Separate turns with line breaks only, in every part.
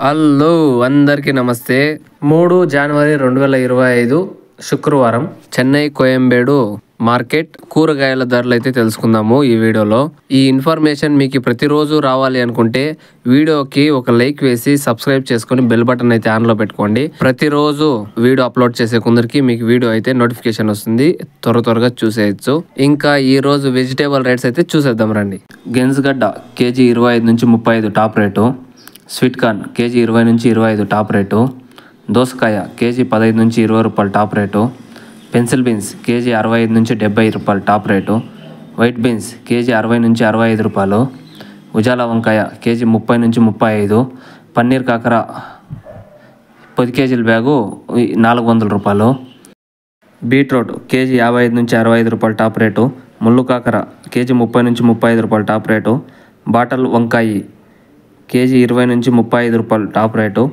Hello అందరికీ నమస్తే. 3 జనవరి 2025 శుక్రవారం చెన్నై కోయంబేడు మార్కెట్ కూరగాయల ధరలు అయితే తెలుసుకుందాము ఈ వీడియోలో. ఈ ఇన్ఫర్మేషన్ మీకు ప్రతిరోజు రావాలి అనుకుంటే వీడియోకి ఒక లైక్ వేసి సబ్స్క్రైబ్ చేసుకొని బెల్ బటన్ అయితే ఆన్లో పెట్టుకోండి. ప్రతిరోజు వీడియో అప్లోడ్ చేసే కొందరికి మీకు వీడియో అయితే నోటిఫికేషన్ వస్తుంది, త్వరగా చూసేయచ్చు. ఇంకా ఈ రోజు వెజిటేబుల్ రేట్స్ అయితే చూసేద్దాం రండి. గెన్స్గడ్డ కేజీ 25 నుంచి 35 top rate. Sweet corn KG 20 నుంచి 25 టాప్ రేటు. దోసకాయ కేజీ 15 నుంచి 20 రూపాయలు top rate. Pencil beans KG 65 నుంచి 70 రూపాయలు top rate. White beans KG 60 నుంచి 65 రూపాయలు. ఉజాలా వంకాయ కేజీ 30 నుంచి 35. పన్నీర్ కాకర 10 కేజీల బ్యాగు 400 రూపాయలు. బీట్రూట్ కేజీ 55 నుంచి 65 రూపాయలు టాప్ రేటు. ముళ్ళు కాకర కేజీ 30 నుంచి 35 రూపాయలు టాప్ రేటు. బాటల్ వంకాయ కేజీ 20 నుంచి 35 రూపాయలు టాప్ రేటు.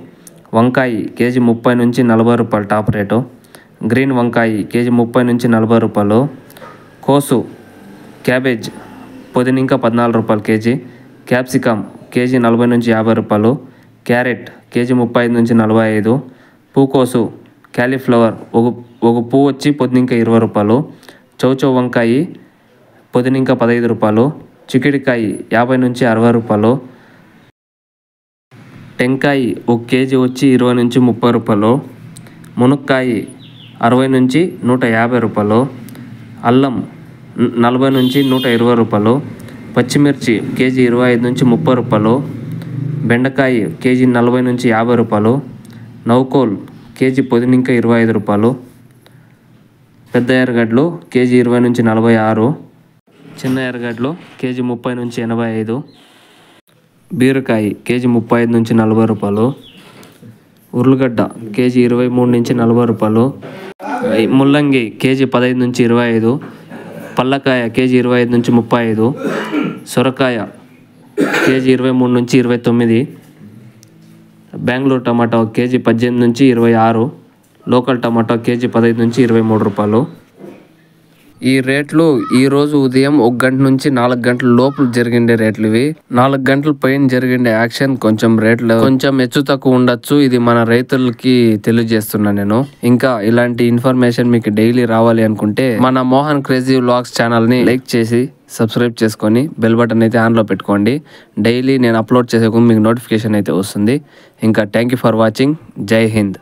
వంకాయ కేజీ 30 నుంచి 40 రూపాయలు టాప్ రేటు. గ్రీన్ వంకాయ కేజీ 30 నుంచి 40 రూపాయలు. కోసు క్యాబేజ్ పుదీనింకా 14 రూపాయలు కేజీ. క్యాప్సికమ్ కేజీ 40 నుంచి 50 రూపాయలు. క్యారెట్ కేజీ 35 నుంచి 45. పూకోసు క్యాలీఫ్లవర్ ఒక పువ్వు వచ్చి పుదీనింకా 20 రూపాయలు. చౌచౌ వంకాయ పుదీనింకా 15 రూపాయలు. చిక్కుడుకాయ 50 నుంచి 60 రూపాయలు. టెంకాయ 1 కేజీ వచ్చి 20 నుంచి 30 రూపాయలు. మునక్కాయ 60 నుంచి 150 రూపాయలు. అల్లం 40 నుంచి 120 రూపాయలు. పచ్చిమిర్చి కేజీ 25 నుంచి 30 రూపాయలు. బెండకాయ కేజీ 40 నుంచి 50 రూపాయలు. నౌకోల్ కేజీ పుదీనింకా 25 రూపాయలు. పెద్ద ఎర్రగడ్డలు కేజీ 20 నుంచి 46. చిన్న ఎర్రగడ్డలు కేజీ 30 నుంచి 85. బీరకాయ కేజీ 35 నుంచి 40 రూపాయలు. ఉర్లగడ్డ కేజీ 23 నుంచి 40 రూపాయలు. ముల్లంగి కేజీ 15 నుంచి 25. పల్లకాయ కేజీ 25 నుంచి 35. సొరకాయ కేజీ 23 నుంచి 29. బెంగళూరు టమాటా కేజీ 18 నుంచి 26. లోకల్ టమాటా కేజీ 15 నుంచి 23 రూపాయలు. ఈ రేట్లు ఈరోజు ఉదయం 1 గంట నుంచి 4 గంటల లోపల జరిగిండే రేట్లు ఇవి. 4 గంటల పైన జరిగిండే యాక్షన్ కొంచెం రేట్లు కొంచెం హెచ్చు తక్కువ ఉండొచ్చు. ఇది మన రైతులకి తెలియజేస్తున్నా నేను. ఇంకా ఇలాంటి ఇన్ఫర్మేషన్ మీకు డైలీ రావాలి అనుకుంటే మన మోహన్ క్రేజీ వ్లాగ్స్ ఛానల్ ని లైక్ చేసి సబ్స్క్రైబ్ చేసుకొని బెల్ బటన్ అయితే ఆన్లో పెట్టుకోండి. డైలీ నేను అప్లోడ్ చేసే మీకు నోటిఫికేషన్ అయితే వస్తుంది. ఇంకా థ్యాంక్ యూ ఫర్ వాచింగ్. జై హింద్.